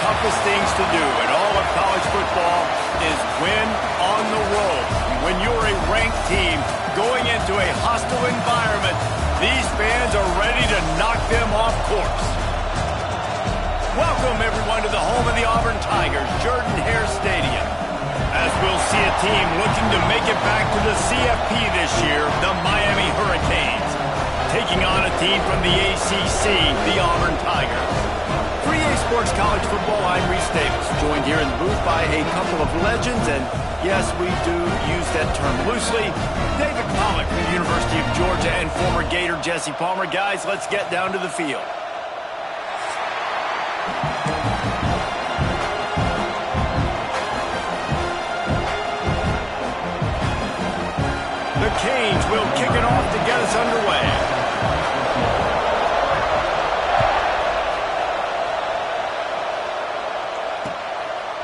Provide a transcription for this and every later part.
toughest things to do in all of college football is win on the road. When you're a ranked team going into a hostile environment, these fans are ready to knock them off course. Welcome, everyone, to the home of the Auburn Tigers, Jordan-Hare Stadium. As we'll see a team looking to make it back to the CFP this year, the Miami Hurricanes, taking on a team from the ACC, the Auburn Tigers. For EA Sports College Football, I'm Reese Davis, joined here in the booth by a couple of legends, and yes, we do use that term loosely. David Pollock from the University of Georgia and former Gator Jesse Palmer. Guys, let's get down to the field. The Kingz will kick it off to get us underway.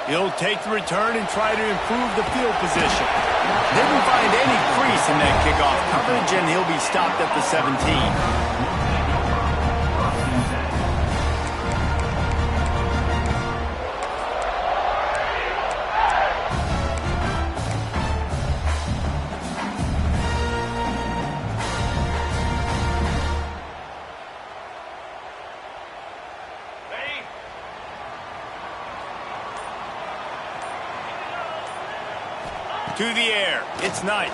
He'll take the return and try to improve the field position. Didn't find any crease in that kickoff coverage, and he'll be stopped at the 17. To the air. It's Knight.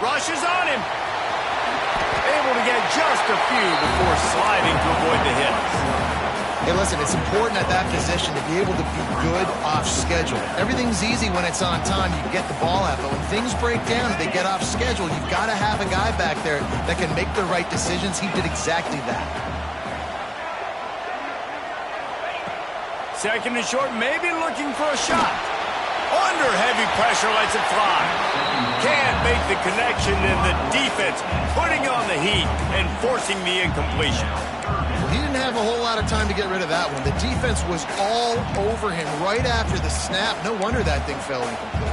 Rushes on him. Able to get just a few before sliding to avoid the hits. Hey, listen, it's important at that position to be able to be good off schedule. Everything's easy when it's on time. You get the ball out, but when things break down and they get off schedule, you've got to have a guy back there that can make the right decisions. He did exactly that. Second and short, maybe looking for a shot. Under heavy pressure, lets it fly. Can't make the connection, and the defense putting on the heat and forcing the incompletion. Well, he didn't have a whole lot of time to get rid of that one. The defense was all over him right after the snap. No wonder that thing fell incomplete.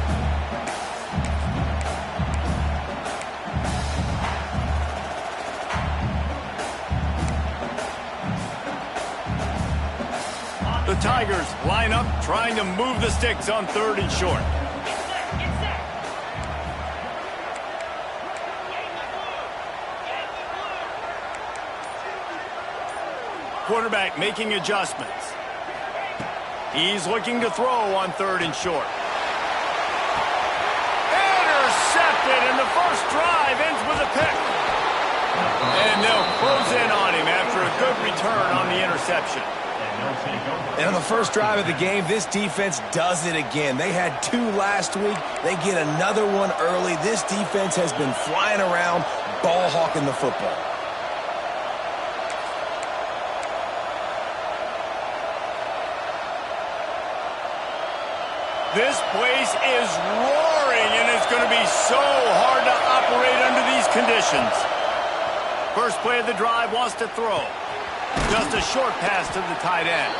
The Tigers line up, trying to move the sticks on third and short. Quarterback making adjustments. He's looking to throw on third and short. Intercepted, and the first drive ends with a pick. And they'll close in on him after a good return on the interception. And on the first drive of the game, this defense does it again. They had 2 last week. They get another one early. This defense has been flying around, ball hawking the football. This place is roaring, and it's going to be so hard to operate under these conditions. First play of the drive wants to throw. Just a short pass to the tight end.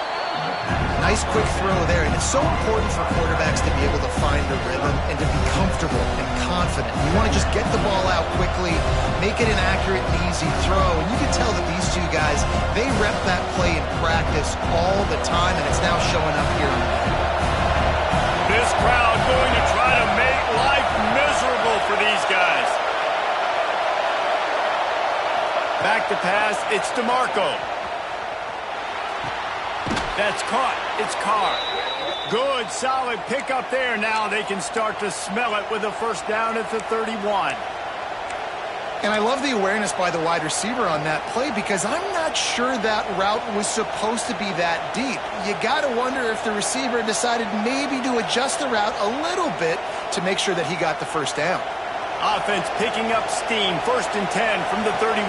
Nice quick throw there, and it's so important for quarterbacks to be able to find a rhythm and to be comfortable and confident. You want to just get the ball out quickly, make it an accurate and easy throw, and you can tell that these two guys, they rep that play in practice all the time, and it's now showing up here. This crowd going to try to make life miserable for these guys. Back to pass, it's DeMarco. That's caught. It's Carr. Good, solid pickup there. Now they can start to smell it with a first down at the 31. And I love the awareness by the wide receiver on that play because I'm not sure that route was supposed to be that deep. You got to wonder if the receiver decided maybe to adjust the route a little bit to make sure that he got the first down. Offense picking up steam. First and 10 from the 31.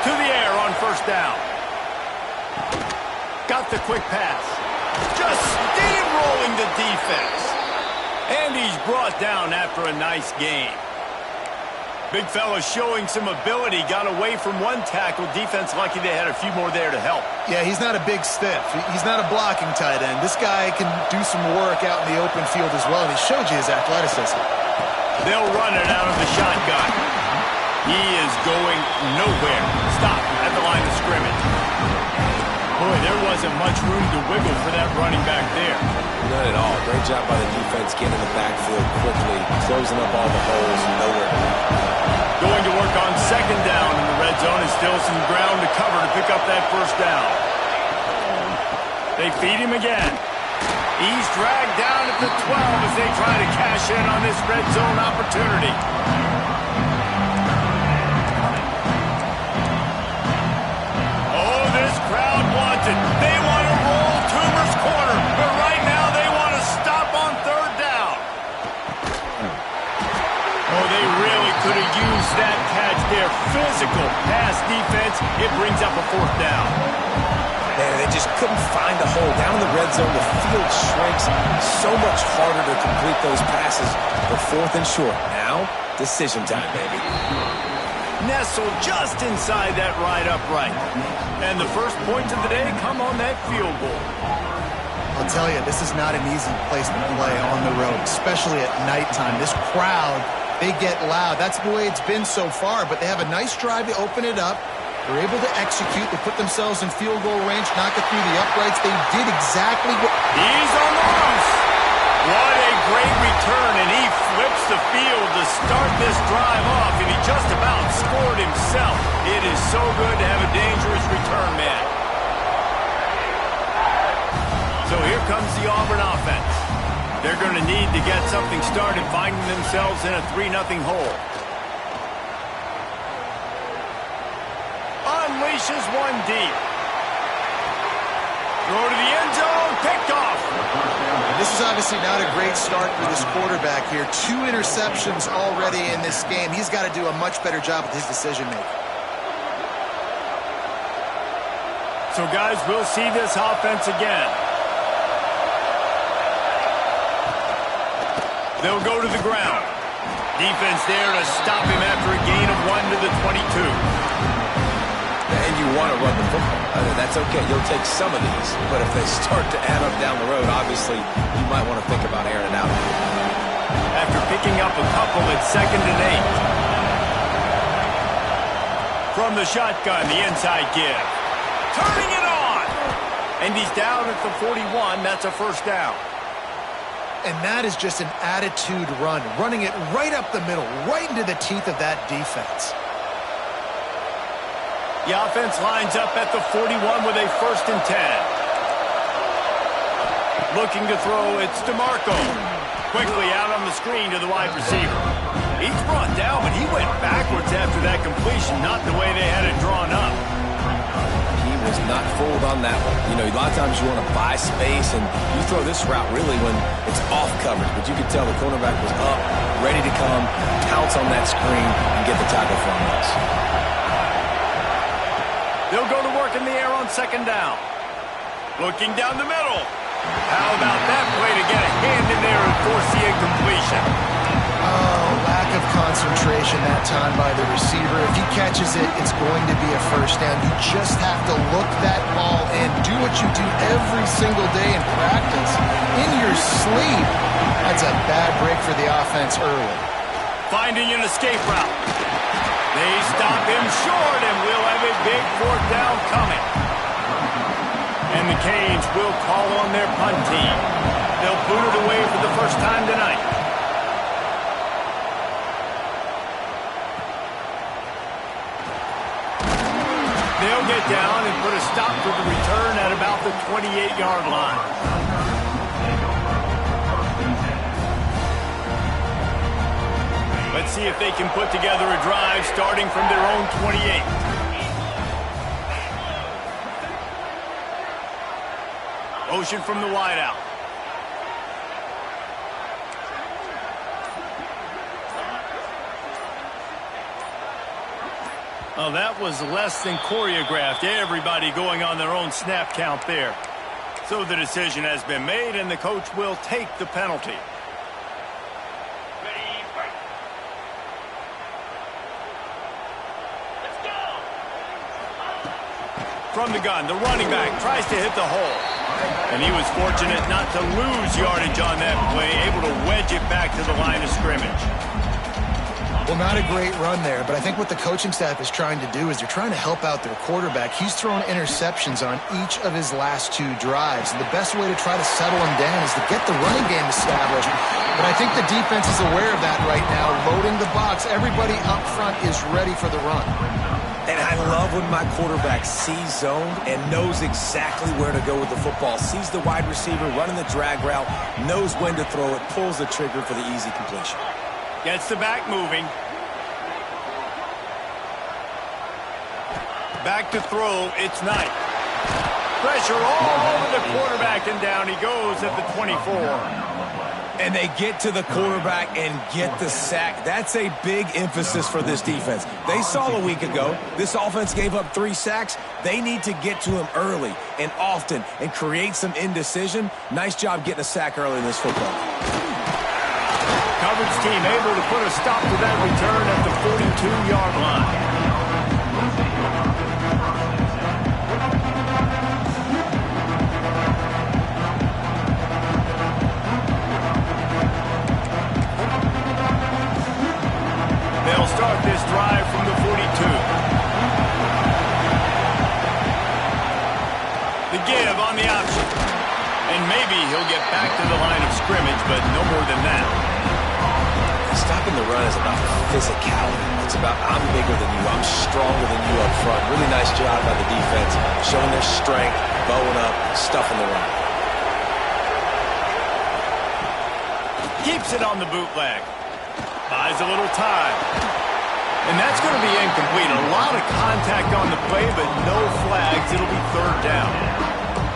To the air on first down. Got the quick pass. Just steamrolling the defense. And he's brought down after a nice game. Big fella showing some ability. Got away from one tackle. Defense lucky they had a few more there to help. Yeah, he's not a big stiff. He's not a blocking tight end. This guy can do some work out in the open field as well, and he showed you his athleticism. They'll run it out of the shotgun. He is going nowhere. Stop at the line of scrimmage. Boy, there wasn't much room to wiggle for that running back there. None at all. Great job by the defense getting in the backfield quickly, closing up all the holes, nowhere. Going to work on second down in the red zone, and still some ground to cover to pick up that first down. They feed him again. He's dragged down at the 12 as they try to cash in on this red zone opportunity. Oh, this crowd wants it. They want to roll Toomer's corner, but right now they want to stop on third down. Oh, they really could have used that catch there. Physical pass defense. It brings up a fourth down. Man, they just couldn't find a hole. Down in the red zone, the field shrinks. So much harder to complete those passes. But fourth and short. Now, decision time, baby. Nestled just inside that right upright. And the first points of the day come on that field goal. I'll tell you, this is not an easy place to play on the road, especially at nighttime. This crowd, they get loud. That's the way it's been so far, but they have a nice drive to open it up. They're able to execute. They put themselves in field goal range, knock it through the uprights. They did exactly what... He's on the loose. What a great return, and he flips the field to start this drive off, and he just about scored himself. It is so good to have a dangerous return man. So here comes the Auburn offense. They're going to need to get something started, finding themselves in a 3-0 hole. Unleashes one deep. Throw to the end zone, picked off. This is obviously not a great start for this quarterback here. 2 interceptions already in this game. He's got to do a much better job with his decision-making. So, guys, we'll see this offense again. They'll go to the ground. Defense there to stop him after a gain of 1 to the 22. And you want to run the football. That's okay. You'll take some of these. But if they start to add up down the road, obviously, you might want to think about airing it out. After picking up a couple at 2nd and 8. From the shotgun, the inside give. Turning it on! And he's down at the 41. That's a first down. And that is just an attitude run, running it right up the middle, right into the teeth of that defense. The offense lines up at the 41 with a 1st and 10. Looking to throw, it's DeMarco. Quickly out on the screen to the wide receiver. He's brought down, but he went backwards after that completion, not the way they had it drawn up. He was not fooled on that one. You know, a lot of times you want to buy space, and you throw this route really when it's off coverage. But you could tell the cornerback was up, ready to come, pounce on that screen, and get the tackle from us. They'll go to work in the air on 2nd down. Looking down the middle. How about that play to get a hand in there and force the incompletion? Oh, lack of concentration that time by the receiver. If he catches it, it's going to be a first down. You just have to look that ball in. Do what you do every single day in practice. In your sleep. That's a bad break for the offense early. Finding an escape route. They stop him short, and we'll have a big 4th down coming. And the Canes will call on their punt team. They'll boot it away for the first time tonight. They'll get down and put a stop to the return at about the 28-yard line. Let's see if they can put together a drive starting from their own 28. Motion from the wideout. Oh, that was less than choreographed. Everybody going on their own snap count there. So the decision has been made, and the coach will take the penalty. From the gun, the running back tries to hit the hole. And he was fortunate not to lose yardage on that play, able to wedge it back to the line of scrimmage. Well, not a great run there, but I think what the coaching staff is trying to do is they're trying to help out their quarterback. He's thrown interceptions on each of his last 2 drives, and the best way to try to settle him down is to get the running game established. But I think the defense is aware of that right now, loading the box. Everybody up front is ready for the run. And I love when my quarterback sees zone and knows exactly where to go with the football. Sees the wide receiver running the drag route, knows when to throw it, pulls the trigger for the easy completion. Gets the back moving. Back to throw, it's Knight. Pressure all over the quarterback, and down he goes at the 24. And they get to the quarterback and get the sack. That's a big emphasis for this defense. They saw a week ago, this offense gave up 3 sacks. They need to get to him early and often and create some indecision. Nice job getting a sack early in this football. Coverage team able to put a stop to that return at the 42-yard line. They'll start this drive from the 42. The give on the option. And maybe he'll get back to the line of scrimmage, but no more than that. Stopping the run is about physicality. It's about I'm bigger than you, I'm stronger than you up front. Really nice job by the defense, showing their strength, bowing up, stuffing the run. Keeps it on the bootleg. Buys a little time. And that's going to be incomplete. A lot of contact on the play, but no flags. It'll be 3rd down.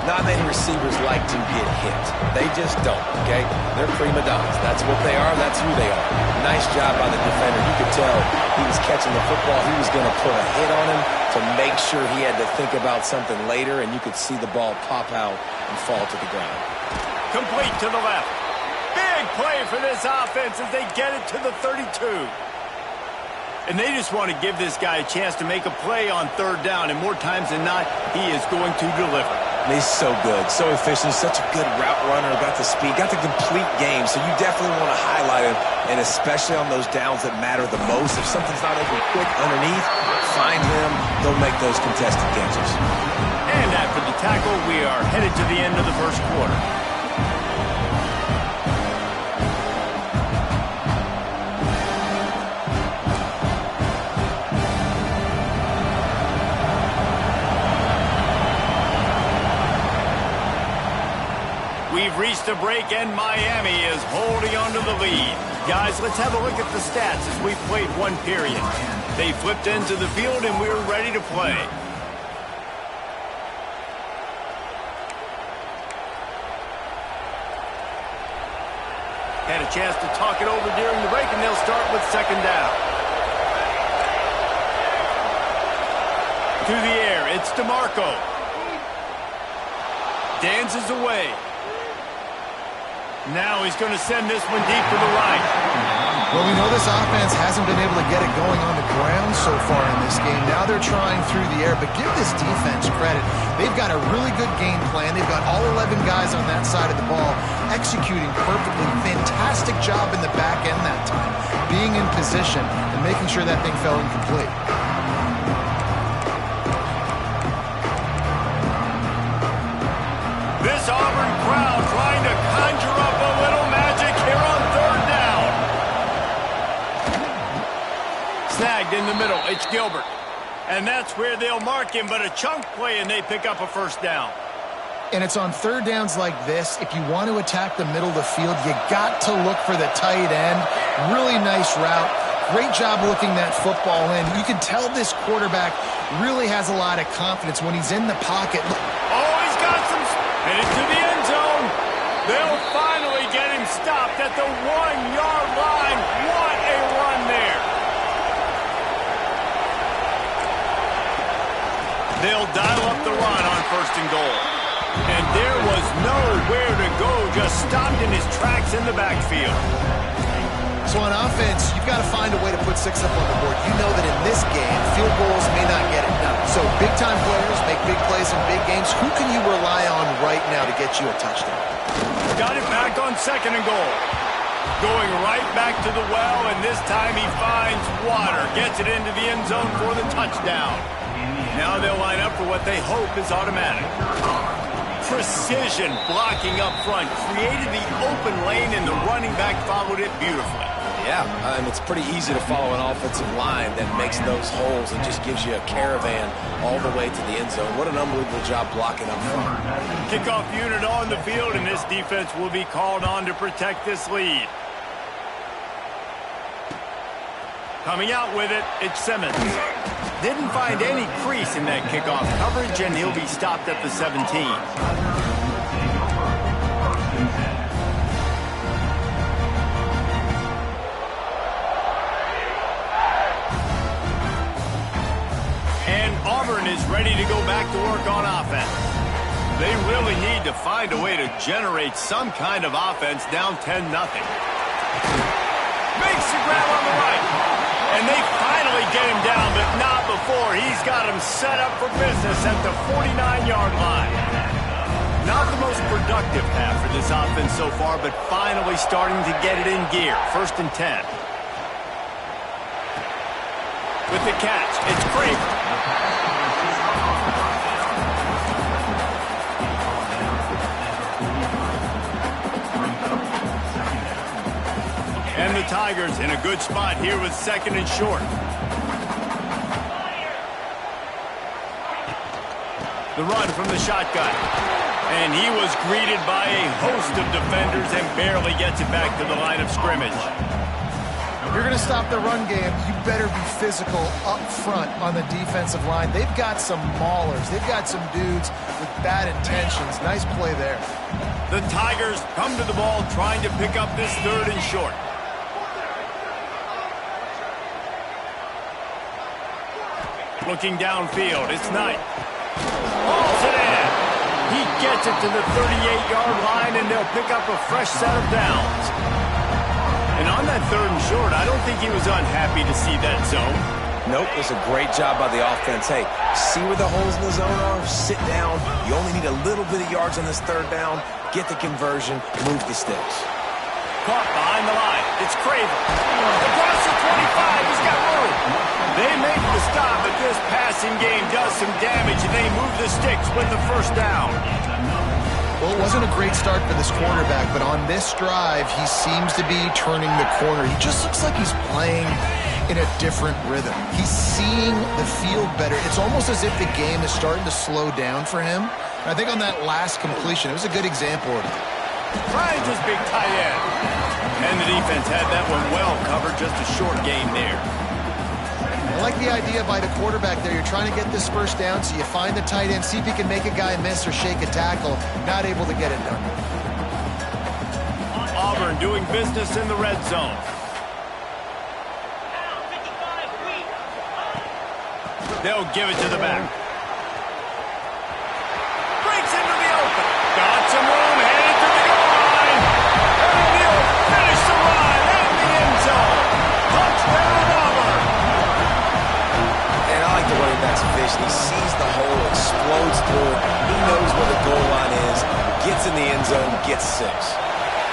Not many receivers like to get hit. They just don't, okay? They're prima donnas. That's what they are. That's who they are. Nice job by the defender. You could tell he was catching the football. He was going to put a hit on him to make sure he had to think about something later, and you could see the ball pop out and fall to the ground. Complete to the left. Big play for this offense as they get it to the 32. And they just want to give this guy a chance to make a play on 3rd down, and more times than not, he is going to deliver. He's so good, so efficient, such a good route runner, got the speed, got the complete game, so you definitely want to highlight him, and especially on those downs that matter the most. If something's not open quick underneath, find him, they'll make those contested catches. And after the tackle, we are headed to the end of the 1st quarter. We've reached a break, and Miami is holding on to the lead. Guys, let's have a look at the stats as we played 1 period. They flipped into the field, and we're ready to play. Had a chance to talk it over during the break, and they'll start with 2nd down. To the air, it's DeMarco. Dances away. Now he's going to send this one deep to the right. Well, we know this offense hasn't been able to get it going on the ground so far in this game. Now they're trying through the air, but give this defense credit. They've got a really good game plan. They've got all 11 guys on that side of the ball executing perfectly. Fantastic job in the back end that time, being in position and making sure that thing fell incomplete. This Auburn crowd trying to conjure up a little magic here on 3rd down. Snagged in the middle. It's Gilbert. And that's where they'll mark him, but a chunk play, and they pick up a 1st down. And it's on 3rd downs like this. If you want to attack the middle of the field, you got to look for the tight end. Really nice route. Great job looking that football in. You can tell this quarterback really has a lot of confidence when he's in the pocket. Oh, he's got some... Headed to the end zone. They'll finally get him stopped at the 1-yard line. What a run there. They'll dial up the run on 1st and goal. And there was nowhere to go, just stopped in his tracks in the backfield. So on offense, you've got to find a way to put 6 up on the board. You know that in this game, field goals may not get it done. So big-time players make big plays in big games. Who can you rely on right now to get you a touchdown? Got it back on 2nd and goal. Going right back to the well, and this time he finds water. Gets it into the end zone for the touchdown. Now they'll line up for what they hope is automatic. Precision blocking up front. Created the open lane, and the running back followed it beautifully. Yeah, it's pretty easy to follow an offensive line that makes those holes and just gives you a caravan all the way to the end zone. What an unbelievable job blocking up front. Kickoff unit on the field, and this defense will be called on to protect this lead. Coming out with it, it's Simmons. Didn't find any crease in that kickoff coverage, and he'll be stopped at the 17. And Auburn is ready to go back to work on offense. They really need to find a way to generate some kind of offense down 10-0. Makes the grab on the right. And they finally get him down, but not before. He's got him set up for business at the 49-yard line. Not the most productive half for this offense so far, but finally starting to get it in gear. 1st and 10. With the catch, it's Kramer. And the Tigers in a good spot here with 2nd and short. The run from the shotgun. And he was greeted by a host of defenders and barely gets it back to the line of scrimmage. If you're going to stop the run game, you better be physical up front on the defensive line. They've got some maulers. They've got some dudes with bad intentions. Nice play there. The Tigers come to the ball trying to pick up this 3rd and short. Looking downfield, it's Knight. Hauls it in. He gets it to the 38-yard line, and they'll pick up a fresh set of downs. And on that 3rd and short, I don't think he was unhappy to see that zone. Nope, it's a great job by the offense. Hey, see where the holes in the zone are? Sit down. You only need a little bit of yards on this 3rd down. Get the conversion. Move the sticks. Caught behind the line. It's Craven. Across the 25. He's got room. They make the stop, but this passing game does some damage, and they move the sticks with the 1st down. Well, it wasn't a great start for this quarterback, but on this drive, he seems to be turning the corner. He just looks like he's playing in a different rhythm. He's seeing the field better. It's almost as if the game is starting to slow down for him. And I think on that last completion, it was a good example of it. Finds his big tight end. And the defense had that one well covered, just a short gain there. I like the idea by the quarterback there. You're trying to get this 1st down, so you find the tight end, see if he can make a guy miss or shake a tackle. Not able to get it done. Auburn doing business in the red zone. They'll give it to the back. Breaks into the open. Got some room, headed to the goal line. And he'll finish the run in the end zone. Touchdown, Auburn. And I like the running back's vision. He sees the hole, explodes through it. He knows where the goal line is, gets in the end zone, gets 6.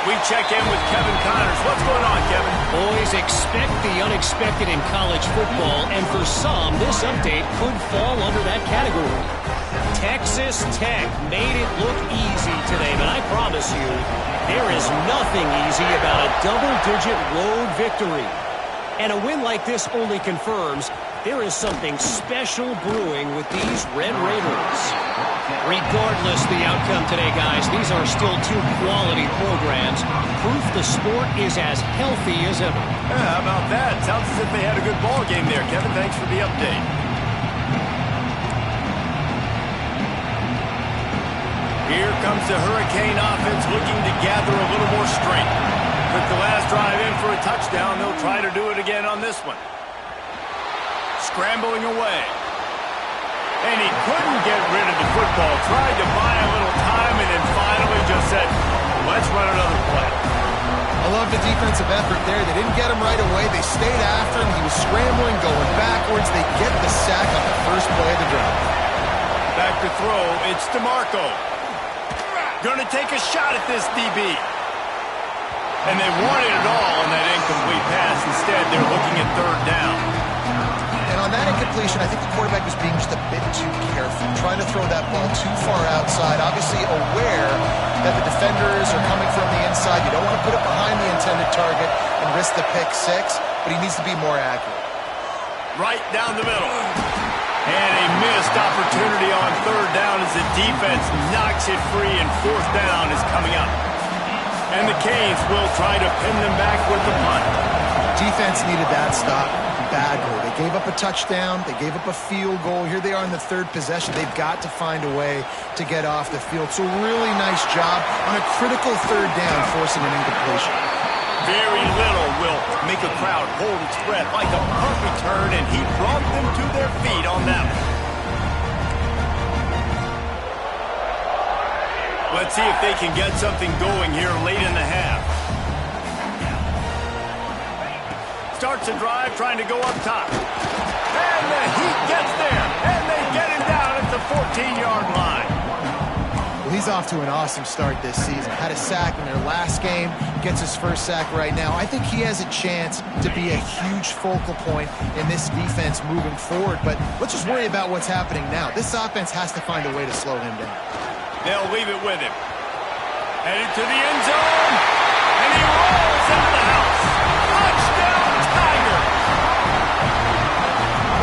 We check in with Kevin Connors. What's going on, Kevin? Boys, expect the unexpected in college football, and for some, this update could fall under that category. Texas Tech made it look easy today, but I promise you, there is nothing easy about a double-digit road victory. And a win like this only confirms there is something special brewing with these Red Raiders. Regardless the outcome today, guys, these are still 2 quality programs. Proof the sport is as healthy as ever. Yeah, how about that? Sounds as if they had a good ball game there, Kevin. Thanks for the update. Here comes the Hurricane offense looking to gather a little more strength. Took the last drive in for a touchdown. They'll try to do it again on this one. Scrambling away. And he couldn't get rid of the football. Tried to buy a little time and then finally just said, let's run another play. I love the defensive effort there. They didn't get him right away. They stayed after him. He was scrambling, going backwards. They get the sack on the first play of the drive. Back to throw. It's DeMarco. Going to take a shot at this DB. And they wanted it all on that incomplete pass. Instead, they're looking at third down. And on that incompletion, I think the quarterback was being just a bit too careful, trying to throw that ball too far outside, obviously aware that the defenders are coming from the inside. You don't want to put it behind the intended target and risk the pick six, but he needs to be more accurate. Right down the middle. And a missed opportunity on third down as the defense knocks it free, and fourth down is coming up. And the Kingz will try to pin them back with the punt. Defense needed that stop badly. They gave up a touchdown. They gave up a field goal. Here they are in the third possession. They've got to find a way to get off the field. So really nice job on a critical third down, forcing an incompletion. Very little will make a crowd hold its breath like a punt return, and he brought them to their feet on that one. Let's see if they can get something going here late in the half. Starts a drive trying to go up top. And the Heat gets there, and they get him down at the 14-yard line. Well, he's off to an awesome start this season. Had a sack in their last game, gets his first sack right now. I think he has a chance to be a huge focal point in this defense moving forward, but let's just worry about what's happening now. This offense has to find a way to slow him down. They'll leave it with him. Headed to the end zone, and he rolls into the house. Touchdown, Tiger!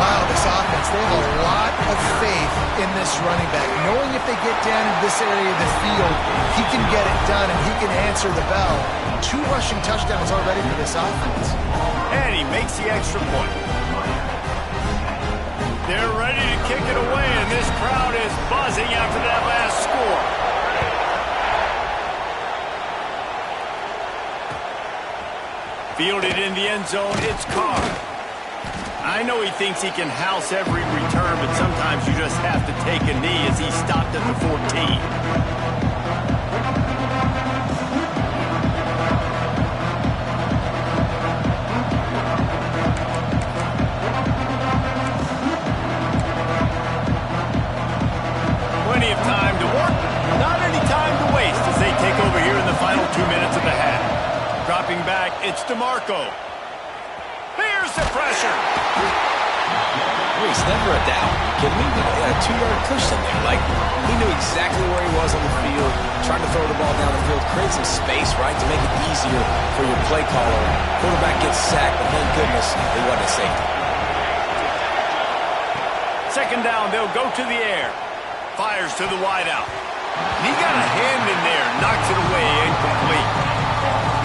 Wow, this offense, they have a lot of faith in this running back. Knowing if they get down into this area of the field, he can get it done and he can answer the bell. 2 rushing touchdowns already for this offense. And he makes the extra point. They're ready to kick it away, and this crowd is buzzing after that last score. Fielded in the end zone, it's Carr. I know he thinks he can house every return, but sometimes you just have to take a knee as he stopped at the 14. Plenty of time to work, not any time to waste as they take over here in the final 2 minutes of the half. Dropping back, it's DeMarco. Here's the pressure. It's never a doubt. Can we get a 2-yard cushion there? Like, he knew exactly where he was on the field, trying to throw the ball down the field, create some space, right, to make it easier for your play caller. Quarterback gets sacked, but thank goodness it wasn't a safety. Second down, they'll go to the air. Fires to the wideout. He got a hand in there, knocks it away, incomplete.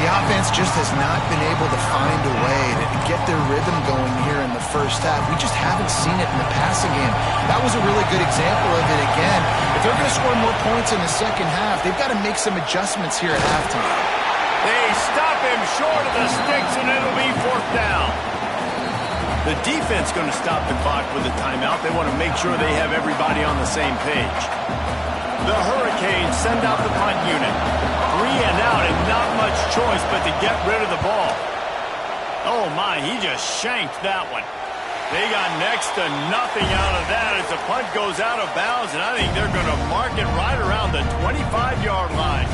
The offense just has not been able to find a way to get their rhythm going here in the first half. We just haven't seen it in the passing game. That was a really good example of it again. If they're going to score more points in the second half, they've got to make some adjustments here at halftime. They stop him short of the sticks, and it'll be fourth down. The defense going to stop the clock with a timeout. They want to make sure they have everybody on the same page. The Hurricanes send out the punt unit. 3 and out, and not much choice but to get rid of the ball. Oh my, he just shanked that one. They got next to nothing out of that as the punt goes out of bounds, and I think they're going to mark it right around the 25-yard line.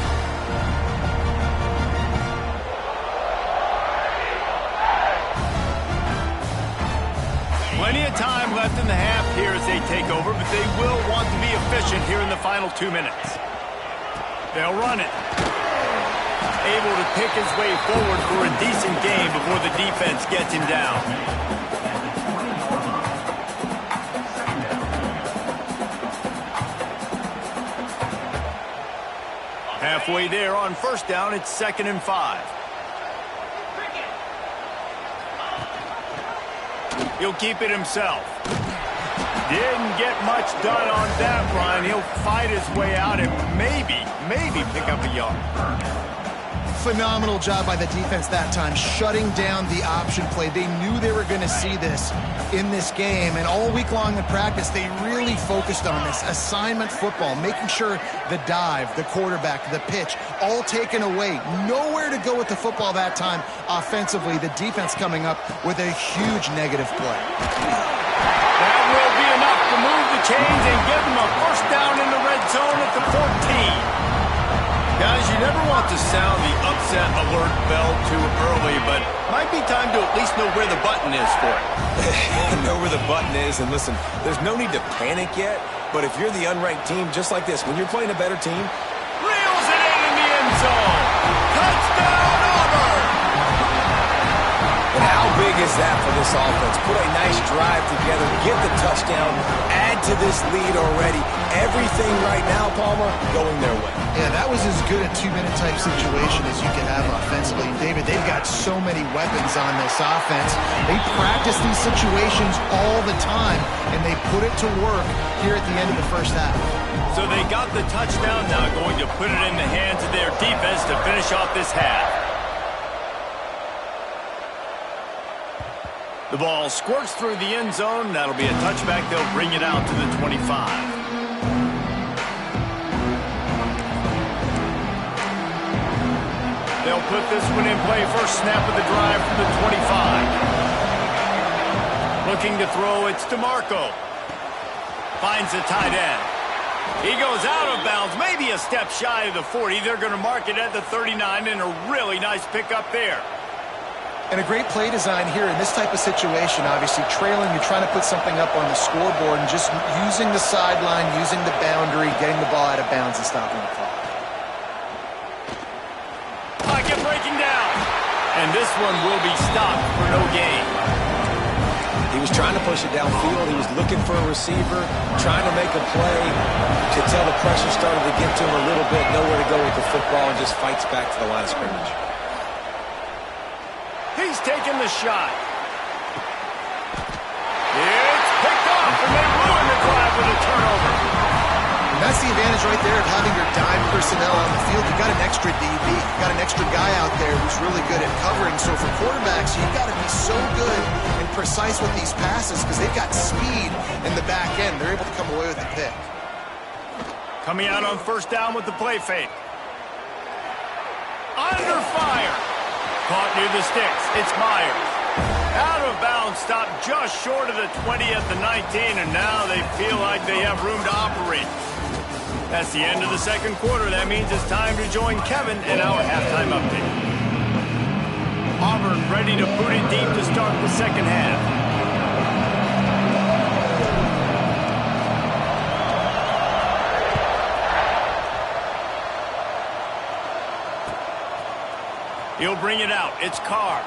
Plenty of time left in the half here as they take over, but they will want to be efficient here in the final 2 minutes. They'll run it. Able to pick his way forward for a decent game before the defense gets him down. Halfway there on first down, it's 2nd and 5. He'll keep it himself. Didn't get much done on that run. He'll fight his way out and maybe pick up a yard. Phenomenal job by the defense that time, shutting down the option play. They knew they were going to see this in this game, and all week long in practice, they really focused on this assignment football, making sure the dive, the quarterback, the pitch, all taken away. Nowhere to go with the football that time offensively. The defense coming up with a huge negative play. That will be enough to move the chains and give them a first down in the red zone at the 14. Guys, you never want to sound the upset alert bell too early, but might be time to at least know where the button is for it. Know where the button is, and listen, there's no need to panic yet, but if you're the unranked team, just like this, when you're playing a better team, Reels it in the end zone. Touchdown, Auburn! and how big is that for this offense? Put a nice drive together, get the touchdown, add to this lead already. Everything right now, Palmer, going their way. Yeah, that was as good a two-minute type situation as you could have offensively. And David, they've got so many weapons on this offense. They practice these situations all the time, and they put it to work here at the end of the first half. So they got the touchdown, now going to put it in the hands of their defense to finish off this half. The ball squirts through the end zone. That'll be a touchback. They'll bring it out to the 25. They'll put this one in play. First snap of the drive from the 25. Looking to throw, it's DeMarco. Finds the tight end. He goes out of bounds, maybe a step shy of the 40. They're going to mark it at the 39, and a really nice pickup there. And a great play design here in this type of situation. Obviously, trailing, you're trying to put something up on the scoreboard, and just using the sideline, using the boundary, getting the ball out of bounds and stopping the clock. Pocket breaking down. And this one will be stopped for no gain. He was trying to push it downfield. He was looking for a receiver, trying to make a play. You could tell the pressure started to get to him a little bit, nowhere to go with the football, and just fights back to the line of scrimmage. He's taking the shot. It's picked off, and they ruin the drive with a turnover. And that's the advantage right there of having your dime personnel on the field. You've got an extra DB. You've got an extra guy out there who's really good at covering. So for quarterbacks, you've got to be so good and precise with these passes because they've got speed in the back end. They're able to come away with the pick. Coming out on first down with the play fake. Under fire. Caught near the sticks. It's Myers. Out of bounds, stopped just short of the 20 at the 19, and now they feel like they have room to operate. That's the end of the second quarter. That means it's time to join Kevin in our halftime update. Auburn ready to boot it deep to start the second half. He'll bring it out. It's Carr.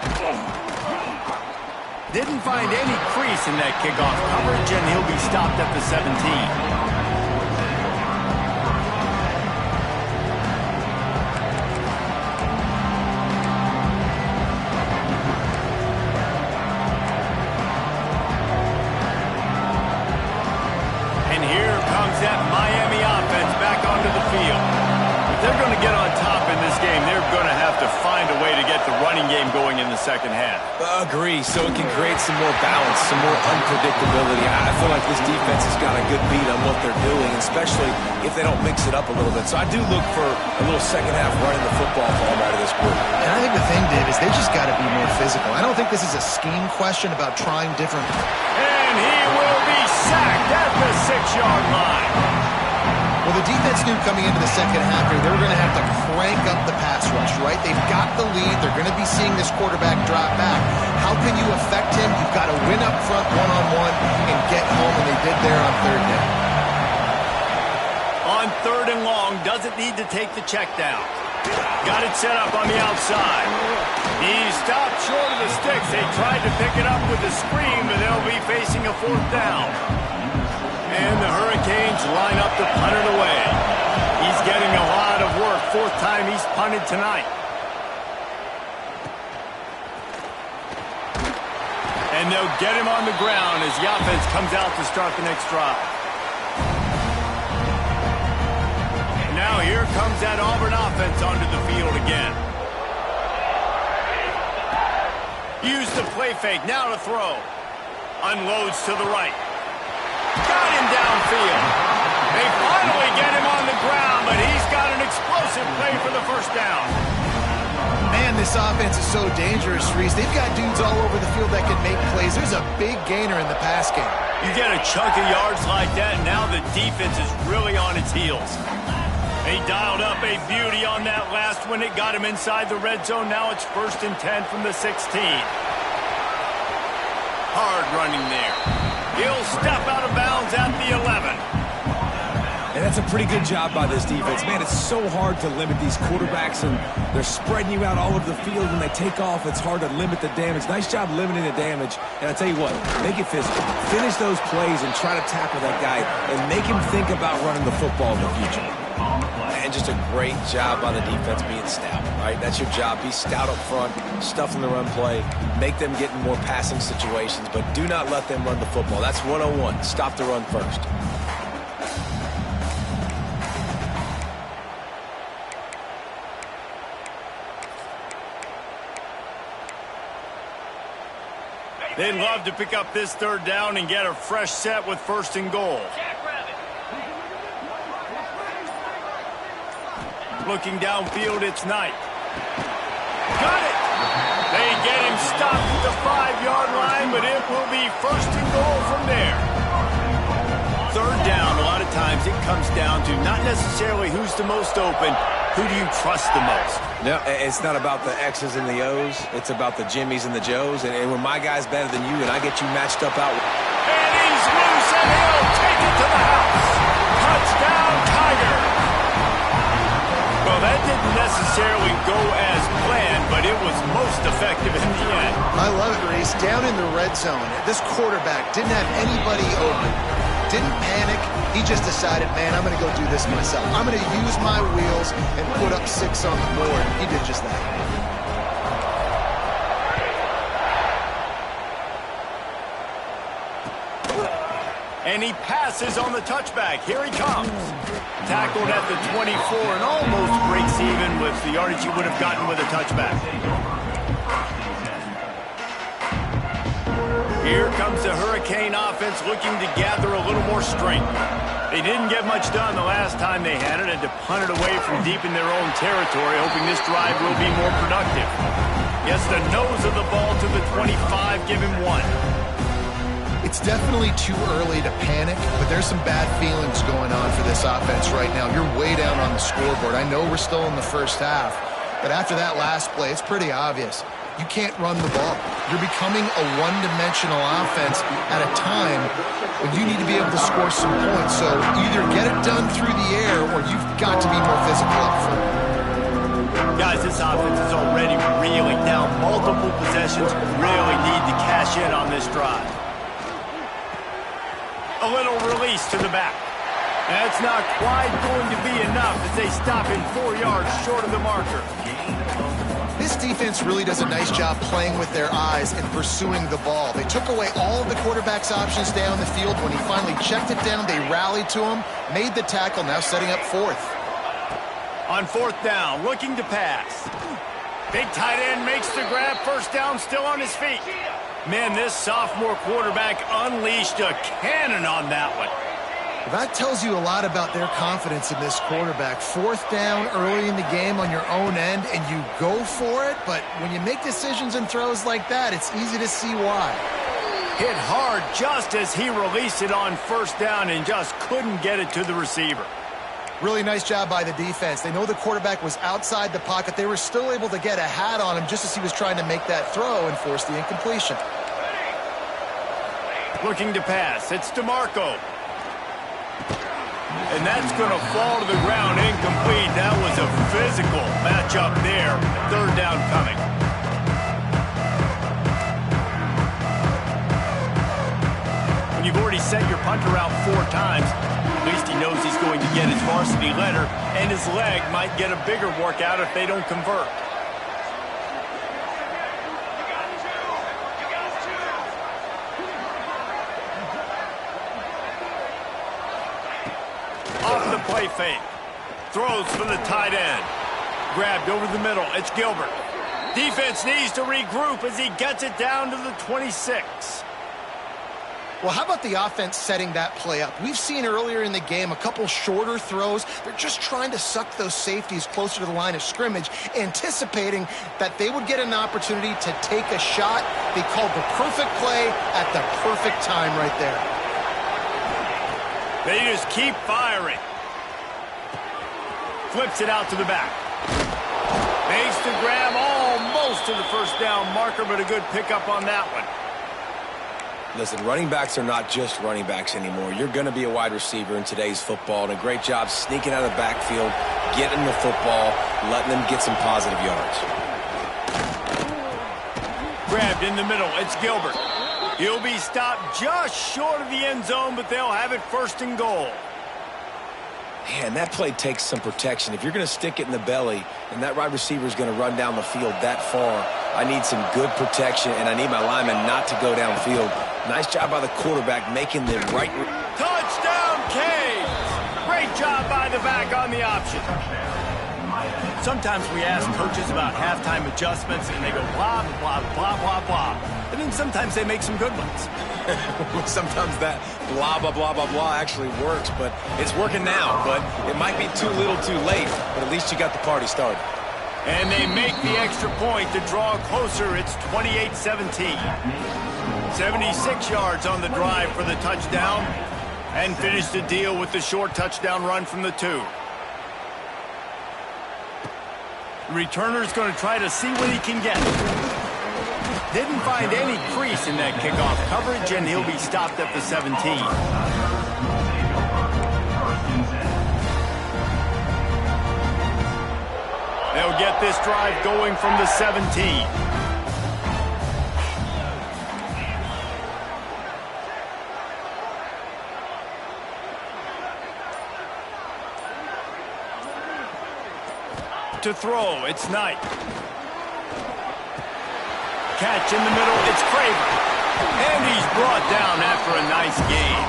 Didn't find any crease in that kickoff coverage, and he'll be stopped at the 17. And here comes that Miami offense back onto the field. If they're going to get on top in this game, they're going to have to find a way to get the running game going in the second half. Agree, so it can create some more balance, some more unpredictability. I feel like this defense has got a good beat on what they're doing, especially if they don't mix it up a little bit. So I do look for a little second half running the football form out of this group. And I think the thing, Dave, is they just got to be more physical. I don't think this is a scheme question about trying different. And he will be sacked at the 6-yard line. Well, the defense knew coming into the second half here, they were going to have to crank up the pass rush, right? They've got the lead. They're going to be seeing this quarterback drop back. How can you affect him? You've got to win up front one-on-one and get home, and they did there on third down. On third and long, doesn't need to take the check down. Got it set up on the outside. He stopped short of the sticks. They tried to pick it up with a screen, but they'll be facing a fourth down. And the Hurricanes line up to punt it away. He's getting a lot of work. Fourth time he's punted tonight. And they'll get him on the ground as the offense comes out to start the next drive. Now here comes that Auburn offense onto the field again. Use the play fake, now to throw. Unloads to the right. Got him downfield. They finally get him on the ground, but he's got an explosive play for the first down. Man, this offense is so dangerous, Reese. They've got dudes all over the field that can make plays. There's a big gainer in the pass game. You get a chunk of yards like that, and now the defense is really on its heels. He dialed up a beauty on that last one. It got him inside the red zone. Now it's 1st and 10 from the 16. Hard running there. He'll step out of bounds at the 11. And that's a pretty good job by this defense. Man, it's so hard to limit these quarterbacks, and they're spreading you out all over the field. When they take off, it's hard to limit the damage. Nice job limiting the damage. And I tell you what, make it physical. Finish those plays and try to tackle that guy and make him think about running the football in the future. And just a great job by the defense being stout, right? That's your job. Be stout up front, stuff in the run play, make them get in more passing situations, but do not let them run the football. That's 101. Stop the run first. They'd love to pick up this 3rd down and get a fresh set with 1st and goal. Looking downfield, it's Knight. Got it! They get him stopped at the 5-yard line, but it will be 1st and goal from there. 3rd down, a lot of times it comes down to not necessarily who's the most open, who do you trust the most? No, it's not about the X's and the O's. It's about the Jimmys and the Joes. And when my guy's better than you and I get you matched up out. And he's loose, and he'll take it to the house. Touchdown, Tigers. Well, that didn't necessarily go as planned, but it was most effective in the end. I love it, Reese. Down in the red zone, this quarterback didn't have anybody open. Didn't panic. He just decided, man, I'm going to go do this myself. I'm going to use my wheels and put up 6 on the board. He did just that. And he passes on the touchback. Here he comes. Tackled at the 24 and almost breaks even with the yardage he would have gotten with a touchback. Here comes the Hurricane offense looking to gather a little more strength. They didn't get much done the last time they had it, and to punt it away from deep in their own territory, hoping this drive will be more productive. Gets the nose of the ball to the 25, give him 1. It's definitely too early to panic, but there's some bad feelings going on for this offense right now. You're way down on the scoreboard. I know we're still in the first half, but after that last play, it's pretty obvious. You can't run the ball. You're becoming a one-dimensional offense at a time when you need to be able to score some points. So either get it done through the air or you've got to be more physical up front. Guys, this offense is already reeling down multiple possessions. Really need to cash in on this drive. A little release to the back. That's not quite going to be enough as they stop him 4 yards short of the marker. This defense really does a nice job playing with their eyes and pursuing the ball. They took away all of the quarterback's options down the field. When he finally checked it down, they rallied to him, made the tackle, now setting up 4th. On 4th down, looking to pass. Big tight end makes the grab, 1st down, still on his feet. Man, this sophomore quarterback unleashed a cannon on that one. That tells you a lot about their confidence in this quarterback. 4th down early in the game on your own end, and you go for it, but when you make decisions and throws like that, it's easy to see why. Hit hard just as he released it on 1st down and just couldn't get it to the receiver. Really nice job by the defense. They know the quarterback was outside the pocket. They were still able to get a hat on him just as he was trying to make that throw and force the incompletion. Looking to pass. It's DeMarco. And that's going to fall to the ground incomplete. That was a physical matchup there. 3rd down coming. When you've already sent your punter out 4 times, at least he knows he's going to get his varsity letter, and his leg might get a bigger workout if they don't convert. Off the play fake. Throws for the tight end. Grabbed over the middle. It's Gilbert. Defense needs to regroup as he gets it down to the 26. Well, how about the offense setting that play up? We've seen earlier in the game a couple shorter throws. They're just trying to suck those safeties closer to the line of scrimmage, anticipating that they would get an opportunity to take a shot. They called the perfect play at the perfect time right there. They just keep firing. Flips it out to the back. Makes the grab almost to the first down marker, but a good pickup on that one. Listen, running backs are not just running backs anymore. You're going to be a wide receiver in today's football, and a great job sneaking out of the backfield, getting the football, letting them get some positive yards. Grabbed in the middle. It's Gilbert. He'll be stopped just short of the end zone, but they'll have it first and goal. Man, that play takes some protection. If you're going to stick it in the belly and that wide receiver is going to run down the field that far, I need some good protection, and I need my lineman not to go downfield. Nice job by the quarterback making the right... Touchdown, Kingz! Great job by the back on the option. Sometimes we ask coaches about halftime adjustments, and they go blah, blah, blah, blah, blah. And then sometimes they make some good ones. Sometimes that blah, blah, blah, blah, blah actually works, but it's working now. But it might be too little too late, but at least you got the party started. And they make the extra point to draw closer. It's 28-17. 76 yards on the drive for the touchdown, and finish the deal with the short touchdown run from the 2. The returner's going to try to see what he can get. Didn't find any crease in that kickoff coverage, and he'll be stopped at the 17. They'll get this drive going from the 17. To throw, it's Knight. Catch in the middle, it's Craver. And he's brought down after a nice gain.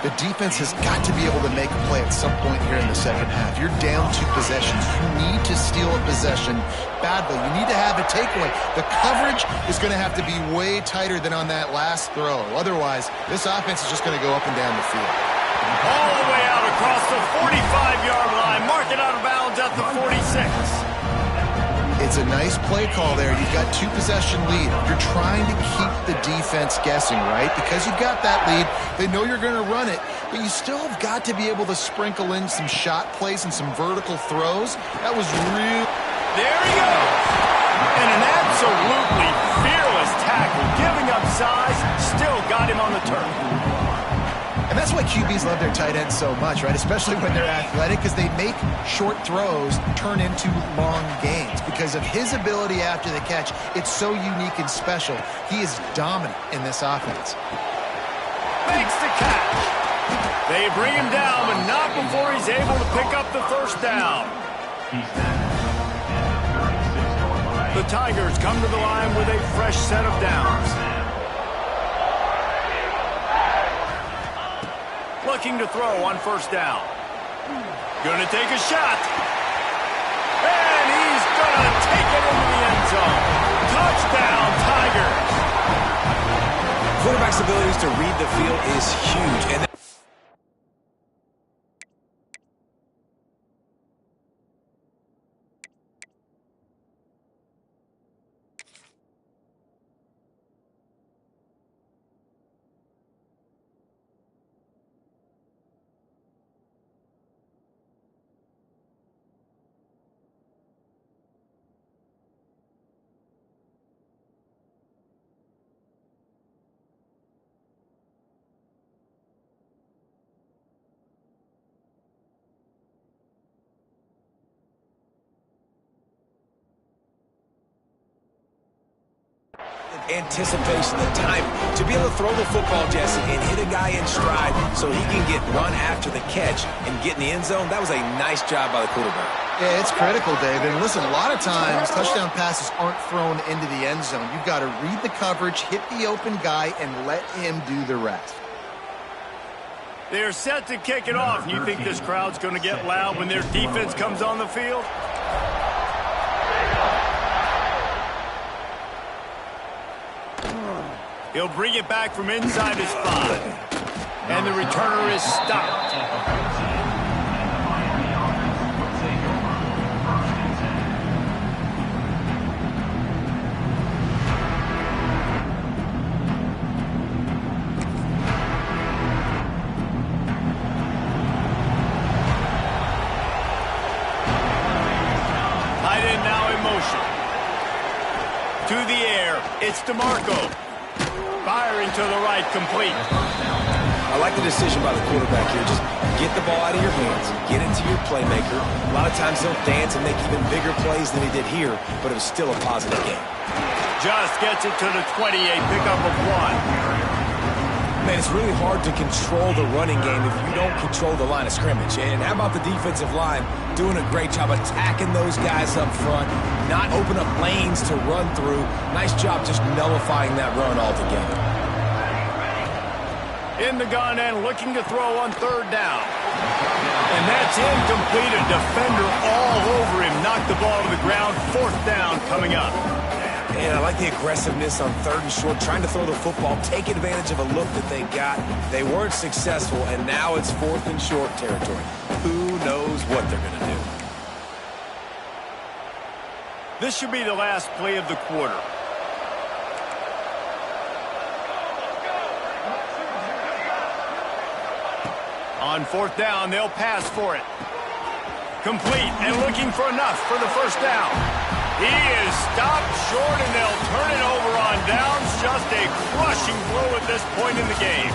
The defense has got to be able to make a play at some point here in the second half. You're down 2 possessions. You need to steal a possession badly. You need to have a takeaway. The coverage is going to have to be way tighter than on that last throw. Otherwise, this offense is just going to go up and down the field. All the way out across the 45-yard line. Mark it out of bounds at the 46. It's a nice play call there. You've got 2 possession lead. You're trying to keep the defense guessing, right? Because you've got that lead, they know you're going to run it, but you still have got to be able to sprinkle in some shot plays and some vertical throws. That was real. There he goes. And an absolutely fearless tackle. Giving up size, still got him on the turf. And that's why QBs love their tight ends so much, right? Especially when they're athletic, because they make short throws turn into long gains. Because of his ability after the catch, it's so unique and special. He is dominant in this offense. Makes the catch. They bring him down, but not before he's able to pick up the first down. The Tigers come to the line with a fresh set of downs. Looking to throw on first down. Gonna take a shot. And he's gonna take it into the end zone. Touchdown, Tigers. Quarterback's abilities to read the field is huge. And anticipation, the time to be able to throw the football, Jesse, and hit a guy in stride so he can get run after the catch and get in the end zone. That was a nice job by the quarterback. Yeah, it's critical, David. And listen, a lot of times touchdown passes aren't thrown into the end zone. You've got to read the coverage, hit the open guy, and let him do the rest. They're set to kick it off. You think this crowd's going to get loud when their defense comes on the field? He'll bring it back from inside his 5. And the returner is stopped. to the air. It's DeMarco. Firing to the right, complete. I like the decision by the quarterback here. Just get the ball out of your hands. Get it to your playmaker. A lot of times he'll dance and make even bigger plays than he did here, but it was still a positive game. Just gets it to the 20, a pickup of 1. Man, it's really hard to control the running game if you don't control the line of scrimmage. And how about the defensive line doing a great job attacking those guys up front, not open up lanes to run through. Nice job just nullifying that run altogether. In the gun and looking to throw on 3rd down. And that's incomplete. A defender all over him. Knocked the ball to the ground. 4th down coming up. And I like the aggressiveness on 3rd and short, trying to throw the football, take advantage of a look that they got. They weren't successful, and now it's 4th and short territory. Who knows what they're going to do? This should be the last play of the quarter. On 4th down, they'll pass for it. Complete and looking for enough for the 1st down. He is stopped short, and they'll turn it over on downs. Just a crushing blow at this point in the game.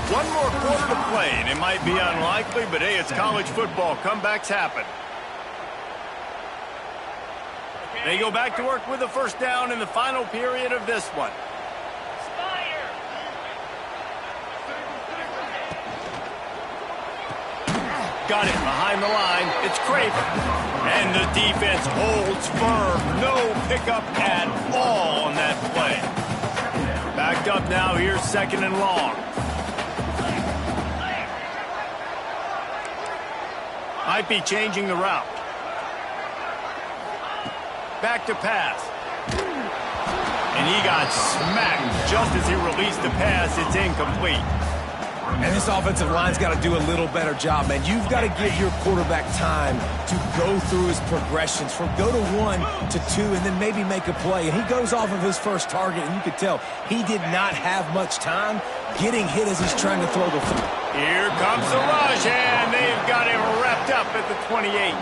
One more quarter to play, and it might be unlikely, but hey, it's college football. Comebacks happen. They go back to work with the 1st down in the final period of this one. Got it behind the line. It's Craven. And the defense holds firm. No pickup at all on that play. Backed up now. Here's 2nd and long. Might be changing the route. Back to pass. And he got smacked just as he released the pass. It's incomplete. And this offensive line's got to do a little better job, man. You've got to give your quarterback time to go through his progressions from go to 1 to 2 and then maybe make a play. And he goes off of his first target, and you could tell he did not have much time getting hit as he's trying to throw the football. Here comes the rush, and they've got him wrapped up at the 28.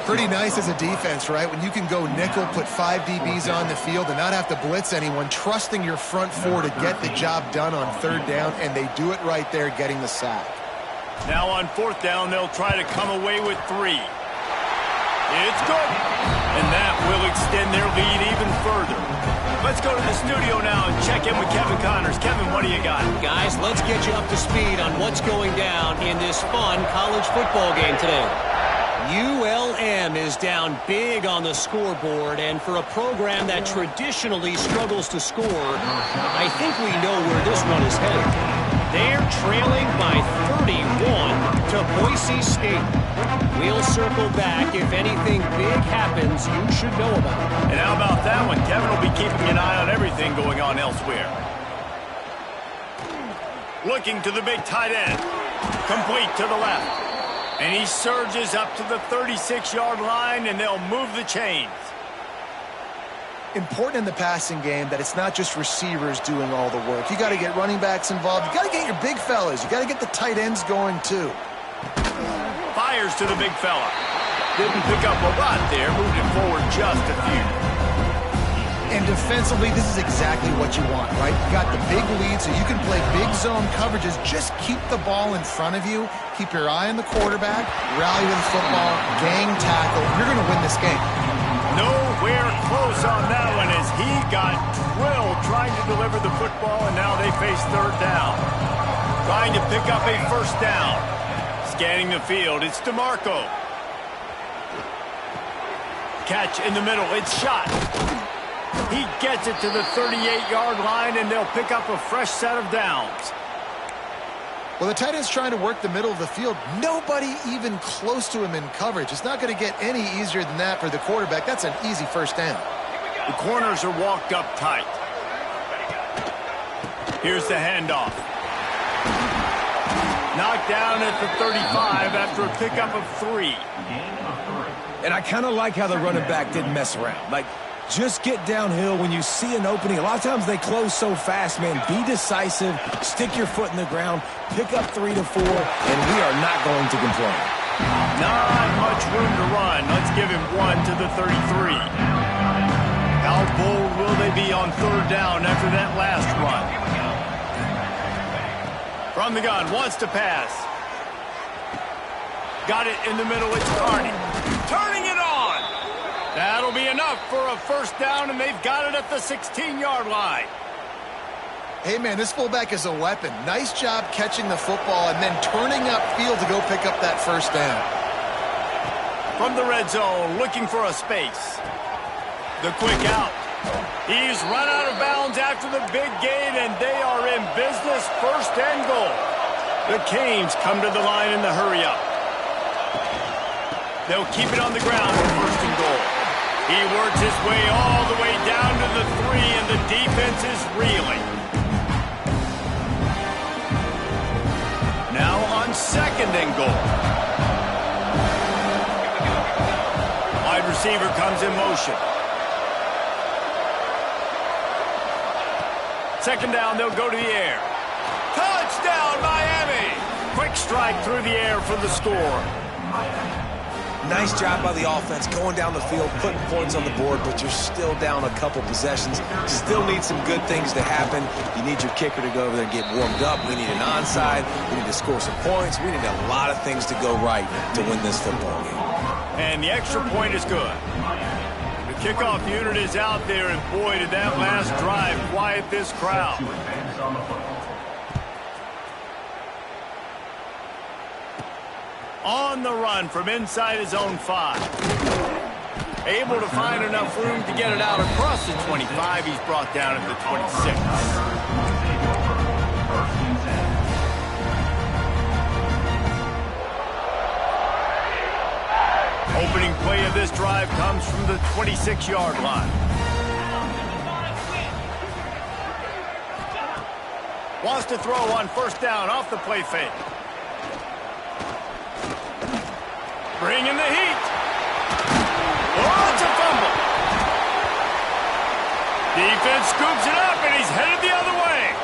Pretty nice as a defense, right? When you can go nickel, put 5 DBs on the field and not have to blitz anyone, trusting your front 4 to get the job done on 3rd down, and they do it right there, getting the sack. Now on 4th down, they'll try to come away with 3. It's good. And that will extend their lead even further. Let's go to the studio now and check in with Kevin Connors. Kevin, what do you got? Guys, let's get you up to speed on what's going down in this fun college football game today. ULM is down big on the scoreboard, and for a program that traditionally struggles to score, I think we know where this one is headed. They're trailing by 31 to Boise State. We'll circle back if anything big happens you should know about. And how about that one? Kevin will be keeping an eye on everything going on elsewhere. Looking to the big tight end. Complete to the left. And he surges up to the 36-yard line, and they'll move the chains. Important in the passing game that it's not just receivers doing all the work. You got to get running backs involved. You got to get your big fellas. You got to get the tight ends going, too. Fires to the big fella. Didn't pick up a lot there. Moved it forward just a few. And defensively, this is exactly what you want, right? You got the big lead, so you can play big zone coverages. Just keep the ball in front of you. Keep your eye on the quarterback. Rally to the football. Gang tackle. You're going to win this game. Nowhere close on that one as he got drilled trying to deliver the football, and now they face 3rd down. Trying to pick up a 1st down. Scanning the field, it's DeMarco. Catch in the middle, it's shot. He gets it to the 38-yard line, and they'll pick up a fresh set of downs. Well, the tight end's trying to work the middle of the field. Nobody even close to him in coverage. It's not going to get any easier than that for the quarterback. That's an easy 1st down. The corners are walked up tight. Here's the handoff. Knocked down at the 35 after a pickup of 3. And I kind of like how the running back didn't mess around. Like, just get downhill when you see an opening. A lot of times they close so fast, man. Be decisive, stick your foot in the ground, pick up 3 to 4, and we are not going to complain. Not much room to run. Let's give him 1 to the 33. How bold will they be on third down after that last run? From the gun, wants to pass. Got it in the middle, it's Carney. Turning it on! That'll be enough for a first down, and they've got it at the 16-yard line. Hey, man, this fullback is a weapon. Nice job catching the football and then turning upfield to go pick up that first down. From the red zone, looking for a space. The quick out. He's run out of bounds after the big gain, and they are in business, first and goal. The Kingz come to the line in the hurry-up. They'll keep it on the ground for first and goal. He works his way all the way down to the 3, and the defense is reeling. Now on second and goal. Wide receiver comes in motion. Second down, they'll go to the air. Touchdown, Miami! Quick strike through the air for the score. Nice job by the offense going down the field, putting points on the board, but you're still down a couple possessions. Still need some good things to happen. You need your kicker to go over there and get warmed up. We need an onside. We need to score some points. We need a lot of things to go right to win this football game. And the extra point is good. The kickoff unit is out there, and boy, did that last drive quiet this crowd. On the run from inside his own 5. Able to find enough room to get it out across the 25. He's brought down at the 26. Opening play of this drive comes from the 26-yard line. Wants to throw on first down off the play fake. Bringing the heat. Oh, it's a fumble. Defense scoops it up, and he's headed the other way.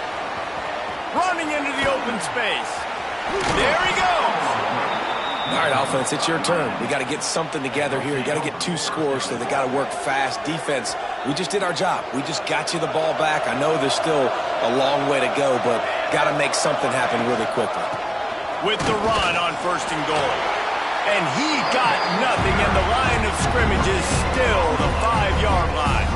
Running into the open space. There he goes. All right, offense, it's your turn. We got to get something together here. You got to get 2 scores, so they got to work fast. Defense, we just did our job. We just got you the ball back. I know there's still a long way to go, but got to make something happen really quickly. With the run on first and goal. And he got nothing, and the line of scrimmage is still the 5-yard line.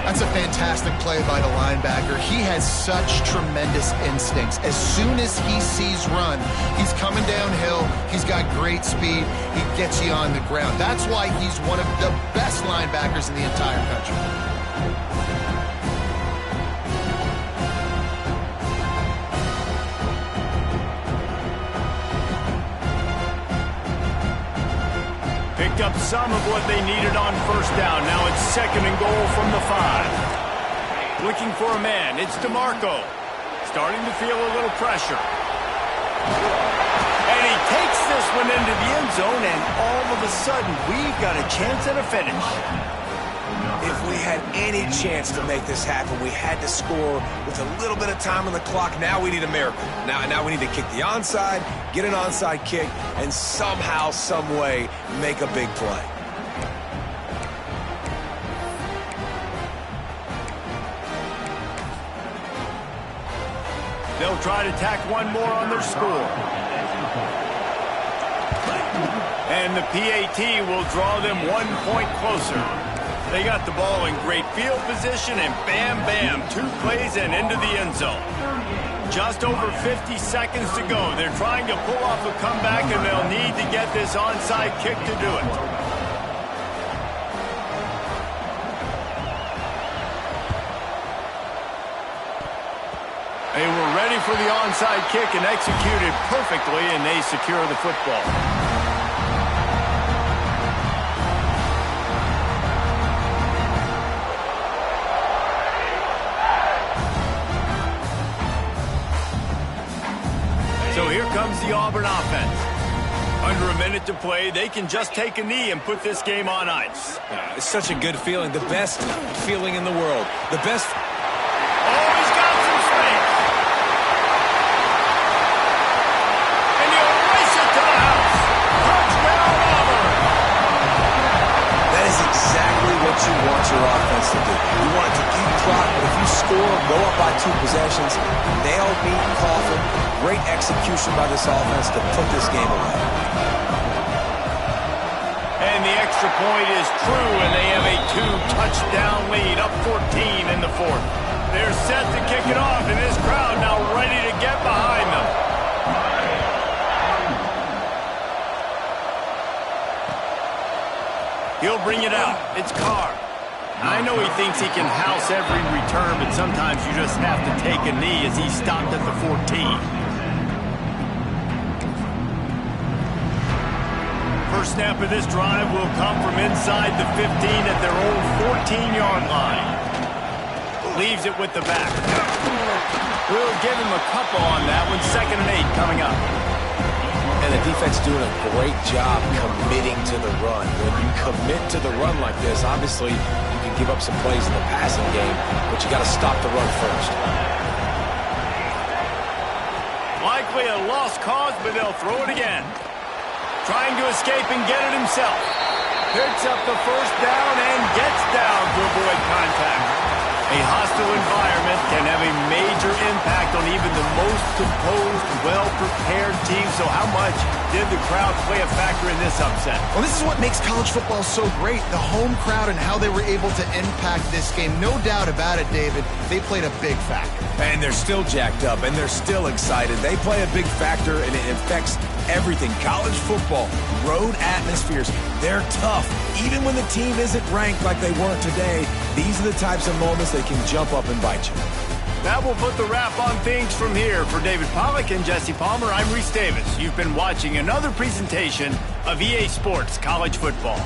That's a fantastic play by the linebacker. He has such tremendous instincts. As soon as he sees run, he's coming downhill. He's got great speed. He gets you on the ground. That's why he's one of the best linebackers in the entire country. Picked up some of what they needed on first down. Now it's second and goal from the 5. Looking for a man. It's DeMarco. Starting to feel a little pressure. And he takes this one into the end zone, and all of a sudden, we've got a chance at a finish. If we had any chance to make this happen, we had to score with a little bit of time on the clock. Now we need a miracle. Now we need to kick the onside, get an onside kick, and somehow, some way, make a big play. They'll try to tack one more on their score. And the PAT will draw them 1 point closer. They got the ball in great field position, and bam, bam, 2 plays and into the end zone. Just over 50 seconds to go. They're trying to pull off a comeback, and they'll need to get this onside kick to do it. They were ready for the onside kick and executed perfectly, and they secure the football. So here comes the Auburn offense. Under a minute to play, they can just take a knee and put this game on ice. It's such a good feeling. The best feeling in the world. The best... Oh, he's got some space. And he'll race it to the house. Touchdown, Auburn. That is exactly what you want your offense to do. You want it to eat clock, but if you score, go up by 2 possessions, nail beat coffin, great execution by this offense to put this game away. And the extra point is true, and they have a 2-touchdown lead, up 14 in the 4th. They're set to kick it off, and this crowd now ready to get behind them. He'll bring it out. It's Carr. I know he thinks he can house every return, but sometimes you just have to take a knee as he stopped at the 14. First snap of this drive will come from inside the 15 at their own 14-yard line. Leaves it with the back. We'll give him a couple on that one. 2nd and 8 coming up. And the defense doing a great job committing to the run. When you commit to the run like this, obviously you can give up some plays in the passing game, but you got to stop the run first. Likely a lost cause, but they'll throw it again. Trying to escape and get it himself. Picks up the first down and gets down to avoid contact. A hostile environment can have a major impact on even the most composed, well-prepared team. So how much did the crowd play a factor in this upset? Well, this is what makes college football so great. The home crowd and how they were able to impact this game. No doubt about it, David. They played a big factor. And they're still jacked up, and they're still excited. They play a big factor, and it affects everything. College football, road atmospheres, they're tough. Even when the team isn't ranked like they weren't today, these are the types of moments that can jump up and bite you. That will put the wrap on things from here. For David Pollack and Jesse Palmer, I'm Reese Davis. You've been watching another presentation of EA Sports College Football.